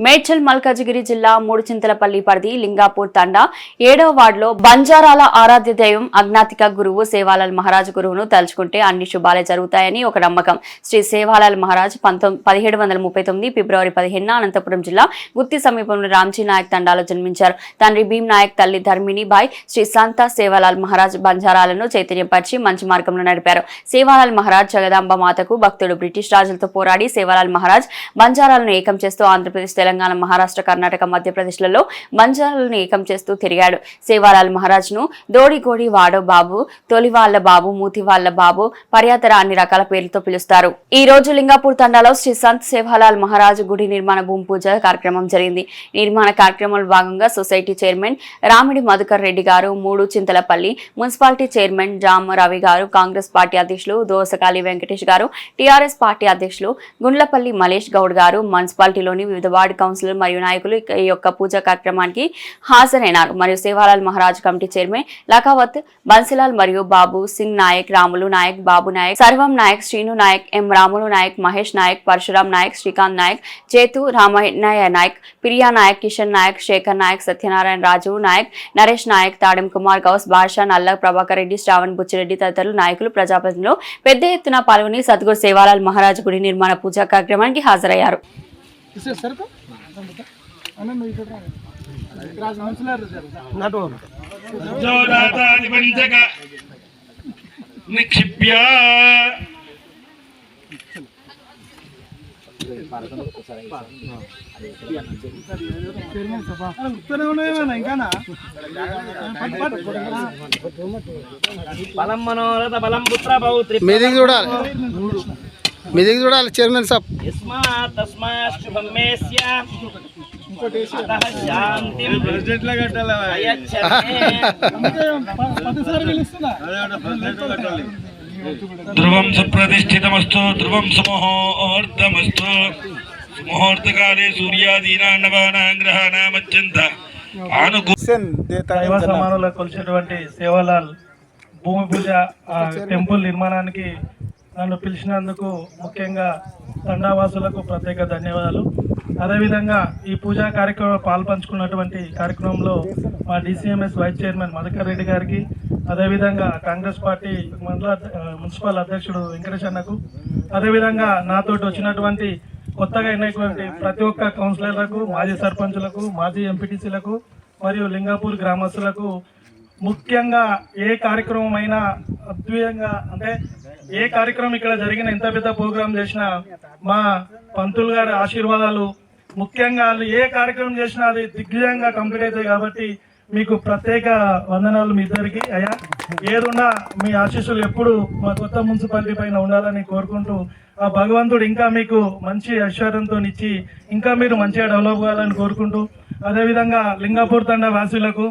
మేడ్చల్ మల్కాజిగిరి జిల్లా మూడుచింతలపల్లి పరిధి లింగాపూర్ తండా 7వ వార్డులో బంజారాల ఆరాధ్య దైవం అజ్ఞాతిక గురువు సేవాలాల్ మహారాజ్ గురువును తలుచుకుంటే అన్ని శుభాలే జరుగుతాయని ఒక నమ్మకం. శ్రీ సేవాలాల్ మహారాజ్ 1739 ఫిబ్రవరి 15న అనంతపురం జిల్లా గుత్తి సమీపంలో రామ్జీ నాయక్ తండాలో జన్మించారు. తండ్రి భీమ్ నాయక్, తల్లి ధర్మిణి బాయ్. శ్రీ సంత సేవాలాల్ మహారాజ్ బంజారాలను చైతన్యపరిచి మంచి మార్గంలో నడిపారు. సేవాలాల్ మహారాజ్ జగదాంబ మాతకు భక్తుడు. బ్రిటిష్ రాజులతో పోరాడి సేవాలాల్ మహారాజ్ బంజారాలను ఏకం చేస్తూ ఆంధ్రప్రదేశ్, తెలంగాణ, మహారాష్ట్ర, కర్ణాటక, మధ్యప్రదేశ్లలో బంజారాలను ఏకం చేస్తూ తిరిగాడు. సేవాలాల్ మహారాజ్ ను దోడిగోడి వాడో బాబు, తొలివాళ్ల బాబు, మూతివాళ్ల బాబు, పర్యాతర అన్ని రకాల పేర్లతో పిలుస్తారు. ఈ రోజు లింగాపూర్ తండాలో శ్రీ సంత్ సేవాలాల్ మహారాజ్ గుడి నిర్మాణ భూమి పూజ కార్యక్రమం జరిగింది. నిర్మాణ కార్యక్రమంలో భాగంగా సొసైటీ చైర్మన్ రామిడి మధుకర్ రెడ్డి గారు, మూడు చింతలపల్లి మున్సిపాలిటీ చైర్మన్ జామ రవి గారు, కాంగ్రెస్ పార్టీ అధ్యక్షులు దోసకాలి వెంకటేష్ గారు, టీఆర్ఎస్ పార్టీ అధ్యక్షులు గుండ్లపల్లి మలేష్ గౌడ్ గారు, మున్సిపాలిటీలోని వివిధ వార్డు కౌన్సిలర్ మరియు నాయకులు ఈ యొక్క పూజా కార్యక్రమానికి హాజరైనారు. మరియు సేవాలాల్ మహారాజ్ కమిటీ చైర్మన్ లకావత్ బన్సిలాల్ మరియు బాబు సింగ్ నాయక్, రాములు నాయక్, బాబు నాయక్, సర్వం నాయక్, శ్రీను నాయక్, ఎం రాములు నాయక్, మహేష్ నాయక్, పరశురామ్ నాయక్, శ్రీకాంత్ నాయక్, చేతు రామయ్య నాయక్, ప్రియా నాయక్, కిషన్ నాయక్, శేఖర్ నాయక్, సత్యనారాయణ రాజు నాయక్, నరేష్ నాయక్, తాడెం కుమార్ గౌస్, బాషా, నల్ల ప్రభాకర్ రెడ్డి, శ్రావణ్ బుచ్చిరెడ్డి తదితరులు నాయకులు ప్రజాప్రతినిధులు పెద్ద ఎత్తున పాల్గొని సద్గురు సేవాలాల్ మహారాజ్ గుడి నిర్మాణ పూజా కార్యక్రమానికి హాజరయ్యారు. నిక్షిప్య బలం మనోరథ బలం పుత్ర పౌత్రి మీదికి చూడాలి చైర్మన్ సాబ్. తస్మాత్ శుభం మేస్య అతః శాంతిం ప్రెసిడెంట్ లా కట్టాలి. ధ్రువం సుప్రతిష్ఠితమస్తు, ధ్రువం సుముహూర్తమస్తు. ముహూర్తకాలే సూర్యాదీనా నవానాం గ్రహాణాం అత్యంత దైవ సమానులకు కొలిచేటువంటి సేవాలాల్ భూమి పూజ టెంపుల్ నిర్మాణానికి నన్ను పిలిచినందుకు ముఖ్యంగా తండావాసులకు ప్రత్యేక ధన్యవాదాలు. అదేవిధంగా ఈ పూజా కార్యక్రమంలో పాల్పంచుకున్నటువంటి కార్యక్రమంలో మా DCMS vice chairman Madhukar Reddy గారికి, అదేవిధంగా కాంగ్రెస్ పార్టీ మున్సిపల్ అధ్యక్షుడు వెంకటేష్ అన్నకు, అదేవిధంగా నాతోటి వచ్చినటువంటి కొత్తగా ఎన్నికటువంటి ప్రతి ఒక్క కౌన్సిలర్లకు, మాజీ సర్పంచులకు, మాజీ ఎంపీటీసీలకు మరియు లింగాపూర్ గ్రామస్తులకు, ముఖ్యంగా ఏ కార్యక్రమం అయినా అద్భుతంగా అంటే ఏ కార్యక్రమం ఇక్కడ జరిగిన ఎంత పెద్ద ప్రోగ్రాం చేసినా మా పంతులు గారి ఆశీర్వాదాలు, ముఖ్యంగా ఏ కార్యక్రమం చేసినా అది దిగ్విజయంగా కంప్లీట్ అవుతాయి. కాబట్టి మీకు ప్రత్యేక వందనాలు మీ ఇద్దరికి. అయ్యా ఏదున్నా మీ ఆశీస్సులు ఎప్పుడు మా కొత్త మున్సిపాలిటీ పైన ఉండాలని కోరుకుంటూ, ఆ భగవంతుడు ఇంకా మీకు మంచి ఐశ్వర్యంతో ఇచ్చి ఇంకా మీరు మంచిగా డెవలప్ కావాలని కోరుకుంటూ, అదేవిధంగా లింగాపూర్ తండా వాసులకు